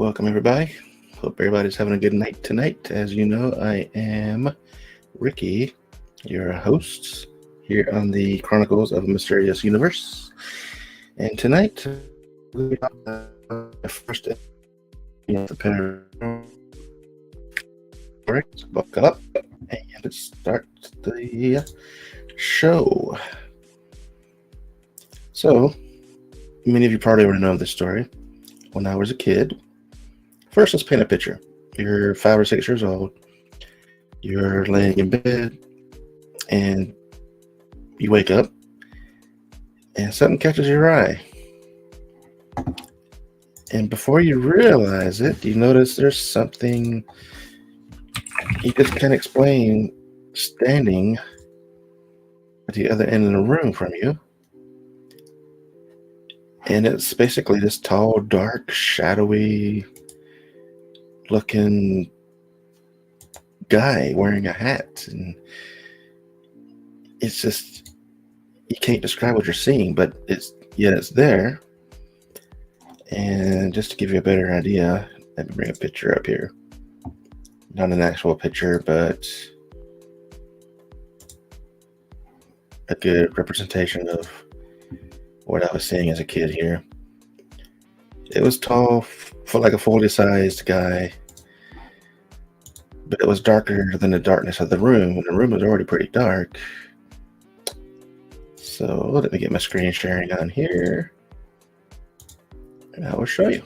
Welcome, everybody. Hope everybody's having a good night tonight. As you know, I am Ricky, your host here on the Chronicles of a Mysterious Universe. And tonight, we talk about the first episode of the paranormal. Alright, so buckle up and let's start the show. So, many of you probably already know this story. When I was a kid, first let's paint a picture. You're 5 or 6 years old. You're laying in bed and you wake up and something catches your eye. And before you realize it, you notice there's something you just can't explain standing at the other end of the room from you. And it's basically this tall, dark, shadowy looking guy wearing a hat. And it's just, you can't describe what you're seeing, but it's there. And just to give you a better idea, let me bring a picture up here. Not an actual picture, but a good representation of what I was seeing as a kid here. It was tall, for like a fully sized guy, but it was darker than the darkness of the room, and the room was already pretty dark. So let me get my screen sharing on here, and I will show you.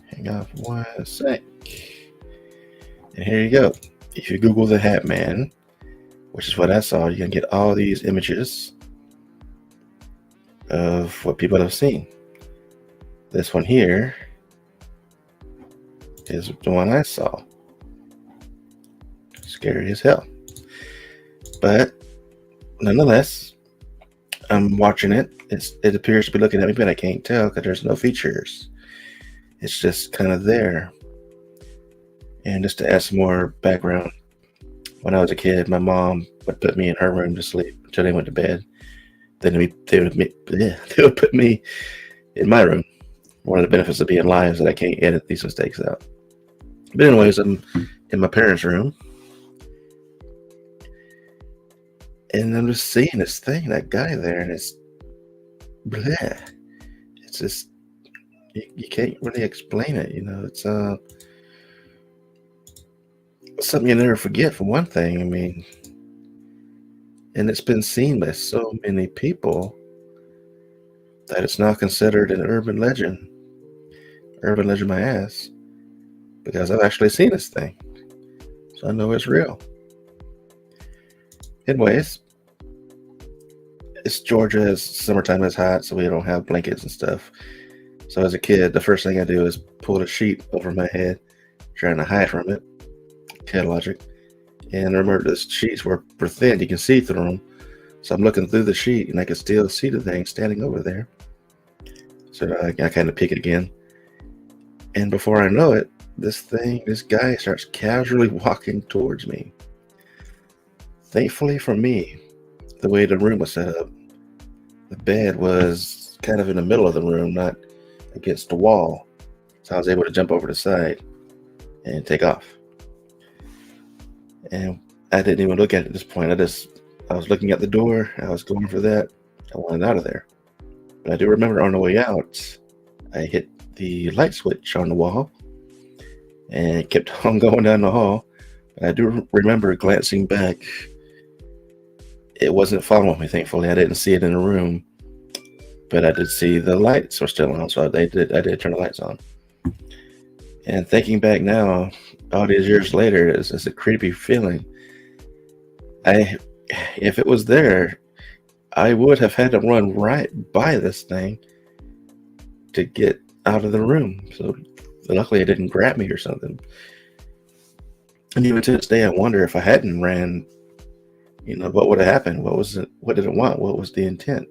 Hang on for 1 sec. And here you go. If you Google the Hat Man, which is what I saw, you can get all these images of what people have seen. This one here is the one I saw. Scary as hell. But nonetheless, I'm watching it. It appears to be looking at me, but I can't tell because there's no features. It's just kind of there. And just to add some more background, when I was a kid, my mom would put me in her room to sleep until they went to bed. Then they would put me in my room. One of the benefits of being live is that I can't edit these mistakes out. But anyways, I'm in my parents' room, and I'm just seeing this thing, that guy there, and it's bleh. It's just you can't really explain it. It's something you never forget. For one thing, I mean. And it's been seen by so many people that it's now considered an urban legend. Urban legend my ass. Because I've actually seen this thing. So I know it's real. Anyways, it's Georgia. It's summertime, it's hot, so we don't have blankets and stuff. So as a kid, the first thing I do is pull the sheet over my head, trying to hide from it. Kid logic. And remember, the sheets were thin. You can see through them. So I'm looking through the sheet, and I can still see the thing standing over there. So I kind of peek it again. And before I know it, this guy starts casually walking towards me. Thankfully for me, the way the room was set up, the bed was kind of in the middle of the room, not against the wall. So I was able to jump over the side and take off. And I didn't even look at it at this point. I was looking at the door. I was going for that. I wanted out of there. But I do remember on the way out, I hit the light switch on the wall and kept on going down the hall. But I do remember glancing back. It wasn't following me, thankfully. I didn't see it in the room. But I did see the lights were still on, so I did turn the lights on. And thinking back now, all these years later, it's a creepy feeling. If it was there, I would have had to run right by this thing to get out of the room. So luckily it didn't grab me or something. And even to this day, I wonder if I hadn't ran, what would have happened? What was it? What did it want? What was the intent?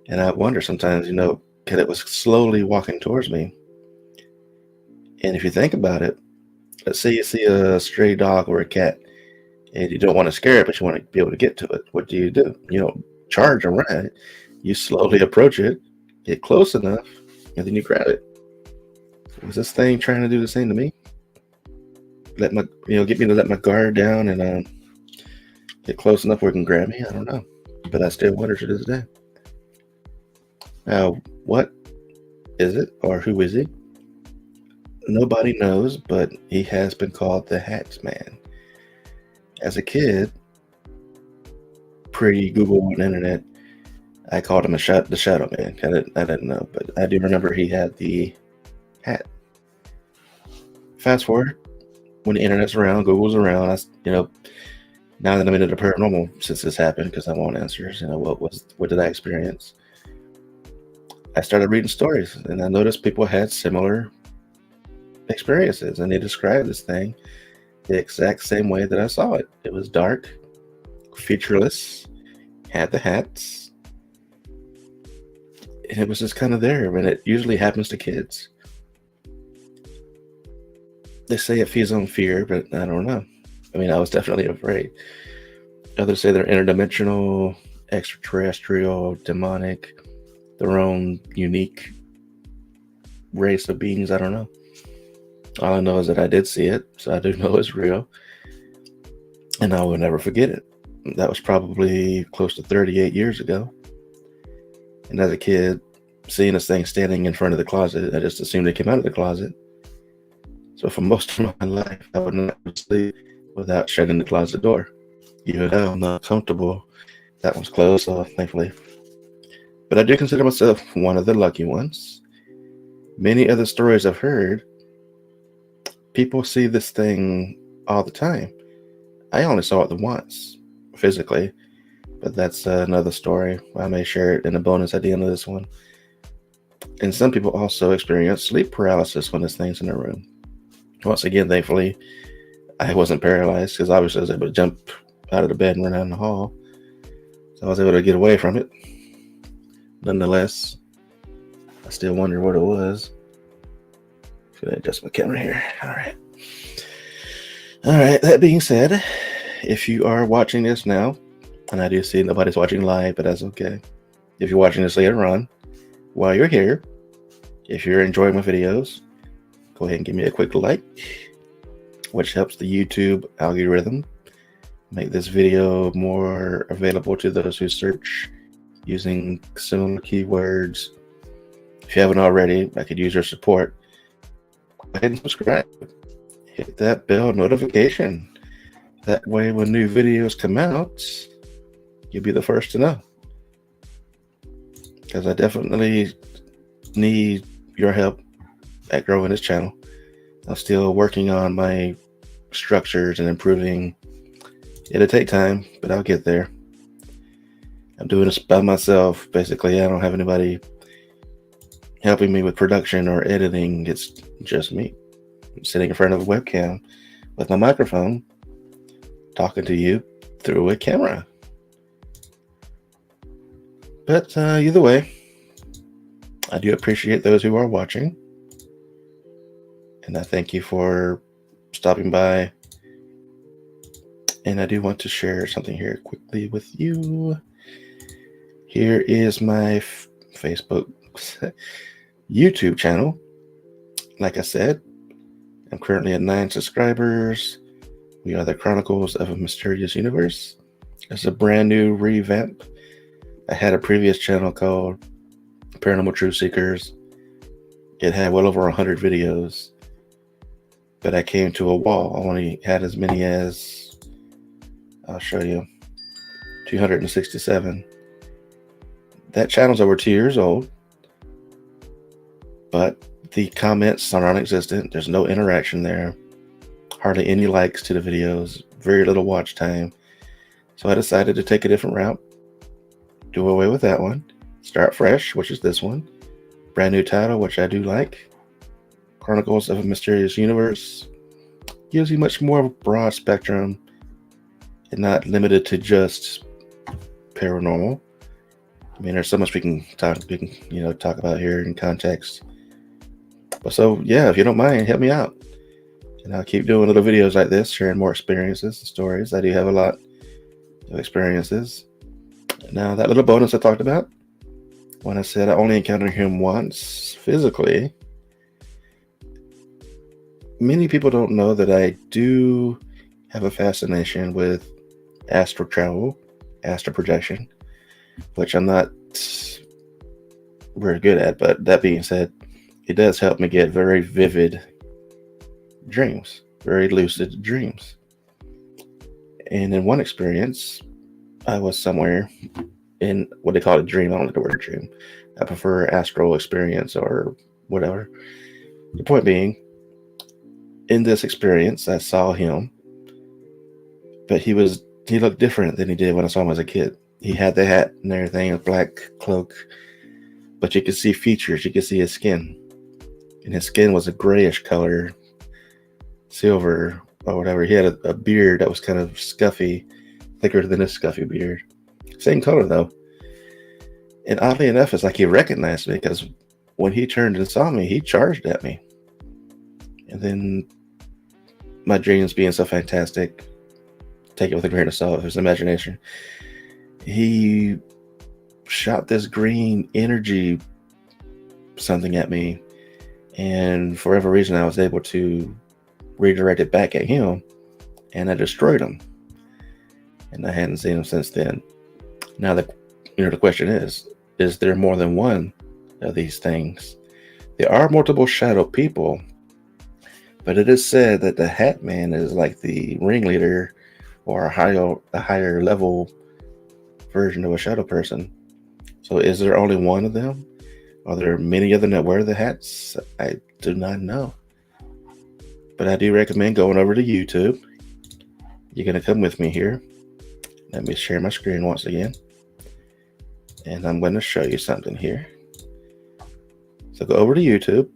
And I wonder sometimes, because it was slowly walking towards me. And if you think about it, let's say you see a stray dog or a cat and you don't want to scare it, but you want to be able to get to it. What do? You don't charge or run it. You slowly approach it, get close enough, and then you grab it. Was this thing trying to do the same to me? Get me to let my guard down and get close enough where it can grab me? I don't know, but I still wonder to this day. Now, what is it, or who is he? Nobody knows, but he has been called the Hat Man. As a kid, pre-Google and internet, I called him the Shadow Man. I didn't know, but I do remember he had the hat. Fast forward, when the internet's around, Google's around. Now that I'm into the paranormal, since this happened, because I want answers. What did I experience? I started reading stories, and I noticed people had similar experiences, and they described this thing the exact same way that I saw it. It was dark, featureless, had the hats, and it was just kind of there. And it usually happens to kids. They say it feeds on fear, but I don't know. I mean, I was definitely afraid. Others say they're interdimensional, extraterrestrial, demonic, their own unique race of beings. I don't know. All I know is that I did see it, so I do know it's real, and I will never forget it. That was probably close to 38 years ago. And as a kid, seeing this thing standing in front of the closet, I just assumed it came out of the closet. So for most of my life, I would not sleep without shutting the closet door. Even though I'm not comfortable, that one's closed, so thankfully. But I do consider myself one of the lucky ones. Many other stories I've heard, people see this thing all the time. I only saw it once, physically, but that's another story. I may share it in a bonus at the end of this one. And some people also experience sleep paralysis when this thing's in their room. Once again, thankfully, I wasn't paralyzed, because obviously I was able to jump out of the bed and run down the hall. So I was able to get away from it. Nonetheless, I still wonder what it was. Should I adjust my camera here? All right. That being said, if you are watching this now, and I do see nobody's watching live, but that's okay. If you're watching this later on, while you're here, if you're enjoying my videos, go ahead and give me a quick like, which helps the YouTube algorithm make this video more available to those who search using similar keywords. If you haven't already, I could use your support. Go ahead and subscribe. Hit that bell notification. That way, when new videos come out, you'll be the first to know. Because I definitely need your help at growing this channel. I'm still working on my structures and improving. It'll take time, but I'll get there. I'm doing this by myself. Basically, I don't have anybody helping me with production or editing. It's just me. I'm sitting in front of a webcam with my microphone, talking to you through a camera. But either way, I do appreciate those who are watching. And I thank you for stopping by. And I do want to share something here quickly with you. Here is my Facebook, YouTube channel. Like I said, I'm currently at 9 subscribers. We are the Chronicles of a Mysterious Universe. It's a brand new revamp. I had a previous channel called Paranormal Truth Seekers. It had well over 100 videos. But I came to a wall. I only had as many as, I'll show you, 267. That channel's over 2 years old. But the comments are non-existent. There's no interaction there. Hardly any likes to the videos. Very little watch time. So I decided to take a different route. Do away with that one. Start fresh, which is this one. Brand new title, which I do like. Chronicles of a Mysterious Universe. Gives you much more of a broad spectrum and not limited to just paranormal. I mean, there's so much we can talk about here in context. But so, yeah, if you don't mind, help me out. And I'll keep doing little videos like this, sharing more experiences and stories. I do have a lot of experiences. Now, that little bonus I talked about, When I said I only encountered him once physically, many people don't know that I do have a fascination with astral travel, astral projection, which I'm not very good at. But that being said, it does help me get very vivid dreams, very lucid dreams. And in one experience, I was somewhere in what they call a dream. I don't like the word dream. I prefer astral experience or whatever. The point being, in this experience, I saw him, but he looked different than he did when I saw him as a kid. He had the hat and everything, a black cloak, but you could see features. You could see his skin, and his skin was a grayish color, silver or whatever. He had a beard that was kind of scuffy, thicker than this scuffy beard. Same color though. And oddly enough, it's like he recognized me, because when he turned and saw me, he charged at me. And then, my dreams being so fantastic, take it with a grain of salt, his imagination, he shot this green energy something at me, and for whatever reason I was able to redirect it back at him, and I destroyed him, and I hadn't seen him since then. Now the question is there more than one of these things? There are multiple shadow people, but it is said that the Hat Man is like the ringleader, or a higher level version of a shadow person. So is there only one of them? Are there many of them that wear the hats? I do not know. But I do recommend going over to YouTube. You're going to come with me here. Let me share my screen once again. And I'm going to show you something here. So go over to YouTube.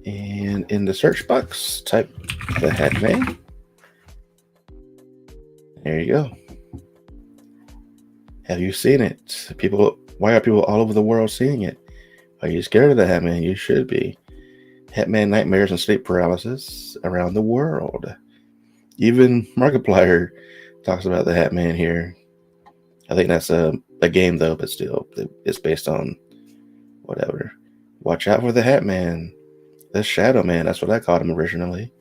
And in the search box, type the Hat Man. There you go. Have you seen it? Why are people all over the world seeing it? Are you scared of the Hat Man? You should be. Hat Man nightmares and sleep paralysis around the world. Even Markiplier talks about the Hat Man here. I think that's a game though, but still, it's based on whatever. Watch out for the Hat Man. The Shadow Man, that's what I called him originally.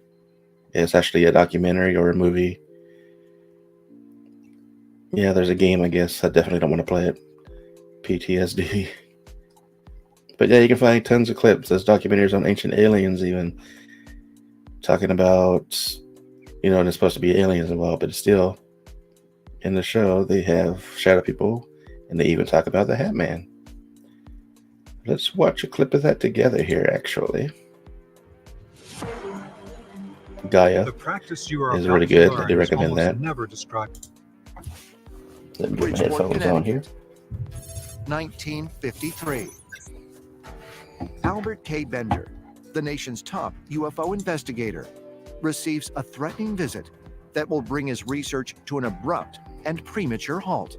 It's actually a documentary or a movie. Yeah, there's a game, I guess. I definitely don't want to play it. PTSD. But yeah, you can find tons of clips. There's documentaries on ancient aliens even talking about, and it's supposed to be aliens involved, but still, in the show, they have shadow people, and they even talk about the Hat Man. Let's watch a clip of that together here, actually. Gaia is really good. I do recommend that. Let me put my headphones on here. 1953. Albert K. Bender, the nation's top UFO investigator, receives a threatening visit that will bring his research to an abrupt and premature halt.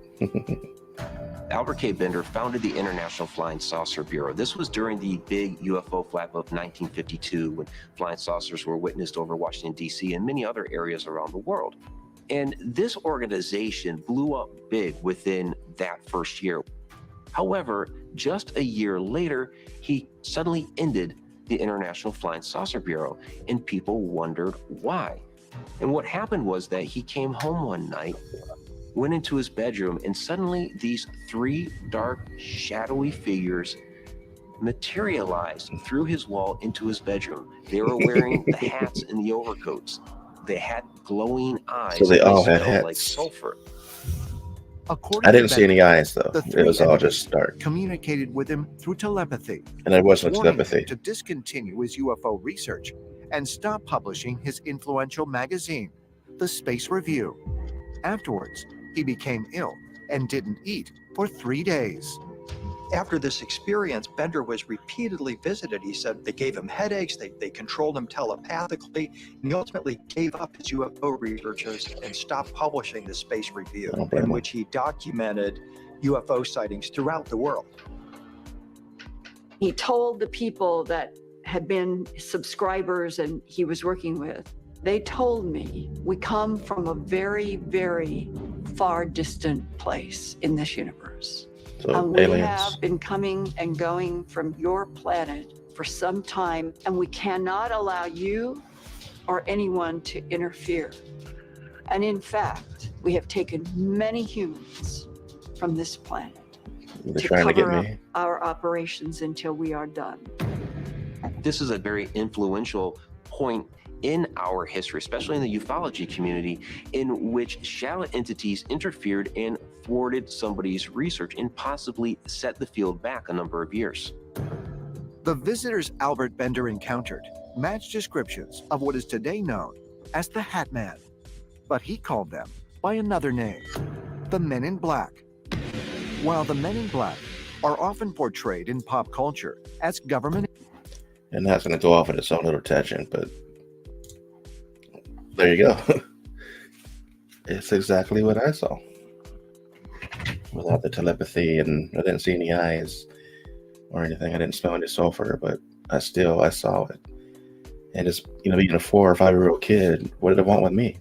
Albert K. Bender founded the International Flying Saucer Bureau. This was during the big UFO flap of 1952, when flying saucers were witnessed over Washington, D.C. and many other areas around the world. And this organization blew up big within that first year. However, just a year later, he suddenly ended the International Flying Saucer Bureau, and people wondered why. And what happened was that he came home one night, went into his bedroom, and suddenly these three dark, shadowy figures materialized through his wall into his bedroom. They were wearing the hats and the overcoats. They had glowing eyes. So they all had hats. Like sulfur. I didn't see any eyes though. It was all just dark. Communicated with him through telepathy. And there wasn't telepathy. To discontinue his UFO research and stop publishing his influential magazine, The Space Review. Afterwards, he became ill and didn't eat for 3 days. After this experience, Bender was repeatedly visited. He said they gave him headaches, they controlled him telepathically, and he ultimately gave up his UFO researches and stopped publishing the Space Review, in which he documented UFO sightings throughout the world. He told the people that had been subscribers and he was working with, they told me, we come from a very, very far distant place in this universe. So We aliens. have been coming and going from your planet for some time, and we cannot allow you or anyone to interfere. And in fact, we have taken many humans from this planet They're to trying to get cover up me. our operations until we are done. This is a very influential point in our history, especially in the ufology community, in which shadow entities interfered and thwarted somebody's research and possibly set the field back a number of years. The visitors Albert Bender encountered matched descriptions of what is today known as the Hat Man, but he called them by another name, the Men in Black. While the Men in Black are often portrayed in pop culture as government, And that's going to go off in its own little tangent, but there you go. It's exactly what I saw. Without the telepathy, and I didn't see any eyes or anything. I didn't smell any sulfur, but I saw it. And it's, being a 4 or 5-year-old kid, what did it want with me?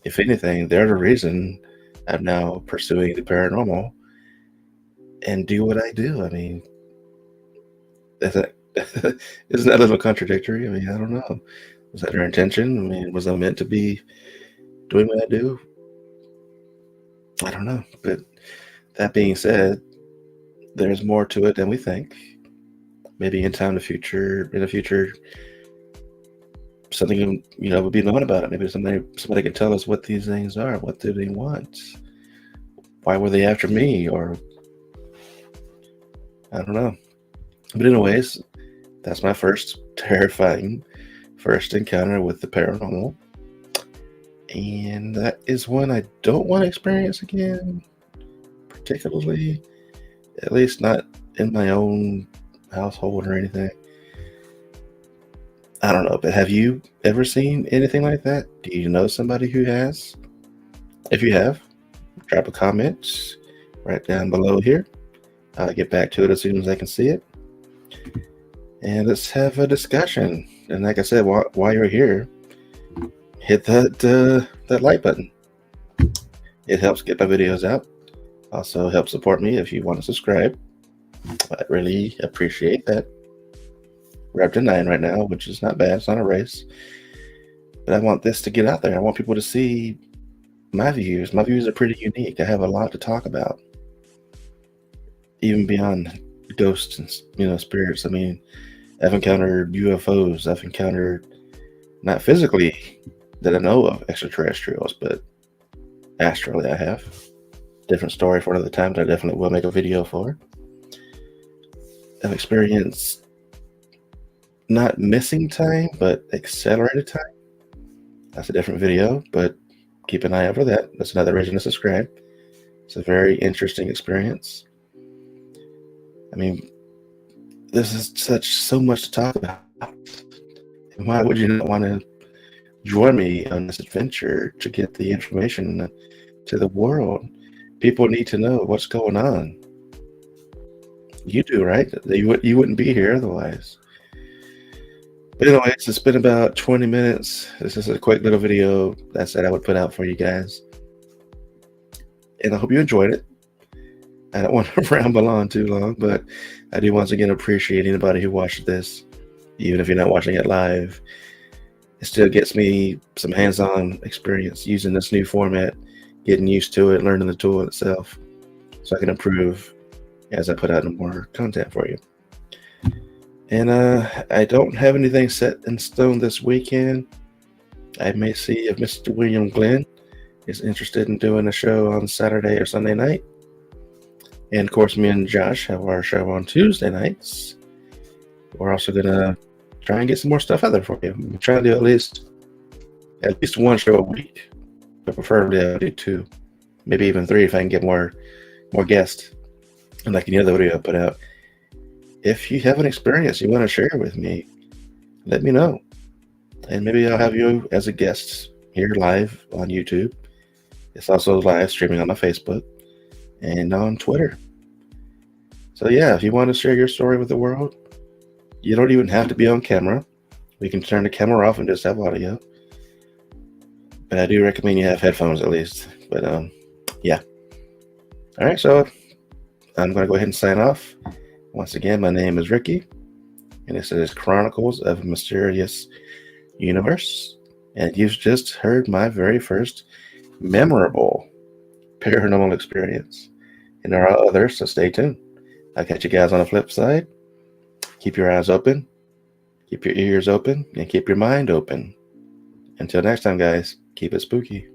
If anything, they're the reason I'm now pursuing the paranormal and do what I do. I mean, isn't that a little contradictory? I mean, I don't know. Was that their intention? I mean, was I meant to be doing what I do? I don't know. But that being said, there's more to it than we think. Maybe in the future, something would be known about it. Maybe somebody can tell us what these things are. What do they want? Why were they after me? Or I don't know. But anyways, that's my terrifying first encounter with the paranormal. And that is one I don't want to experience again, particularly, at least not in my own household or anything. I don't know, but have you ever seen anything like that? Do you know somebody who has? If you have, drop a comment right down below here. I'll get back to it as soon as I can see it. And let's have a discussion. And like I said, while you're here, hit that like button. It helps get my videos out. Also helps support me if you want to subscribe. I really appreciate that. We're up to 9 right now, which is not bad. It's not a race. But I want this to get out there. I want people to see my views. My views are pretty unique. I have a lot to talk about. Even beyond ghosts and spirits. I mean, I've encountered UFOs. I've encountered, not physically that I know of, extraterrestrials, but astrally I have. Different story for another time that I definitely will make a video for. I've experienced not missing time, but accelerated time. That's a different video, but keep an eye out for that. That's another reason to subscribe. It's a very interesting experience. I mean, this is so much to talk about. And why would you not want to join me on this adventure to get the information to the world? People need to know what's going on. You do, right? You wouldn't be here otherwise. But anyways, it's been about 20 minutes. This is a quick little video that I said I would put out for you guys. And I hope you enjoyed it. I don't want to ramble on too long, but I do once again appreciate anybody who watched this. Even if you're not watching it live, it still gets me some hands-on experience using this new format, getting used to it, learning the tool itself, so I can improve as I put out more content for you. And I don't have anything set in stone this weekend. I may see if Mr. William Glenn is interested in doing a show on Saturday or Sunday night. And of course, me and Josh have our show on Tuesday nights. We're also gonna try and get some more stuff out there for you. We're trying to do at least one show a week, but preferably I'll do 2, maybe even 3 if I can get more guests. And like any other video I put out, if you have an experience you want to share with me, let me know, and maybe I'll have you as a guest here live on YouTube. It's also live streaming on my Facebook and on Twitter. So yeah, if you want to share your story with the world, you don't even have to be on camera. We can turn the camera off and just have audio. But I do recommend you have headphones at least. But Yeah. All right, so I'm going to go ahead and sign off. Once again, my name is Ricky, and this is Chronicles of a Mysterious Universe. And you've just heard my very first memorable paranormal experience. And there are others, so stay tuned. I'll catch you guys on the flip side. Keep your eyes open, keep your ears open, and keep your mind open. Until next time, guys, keep it spooky.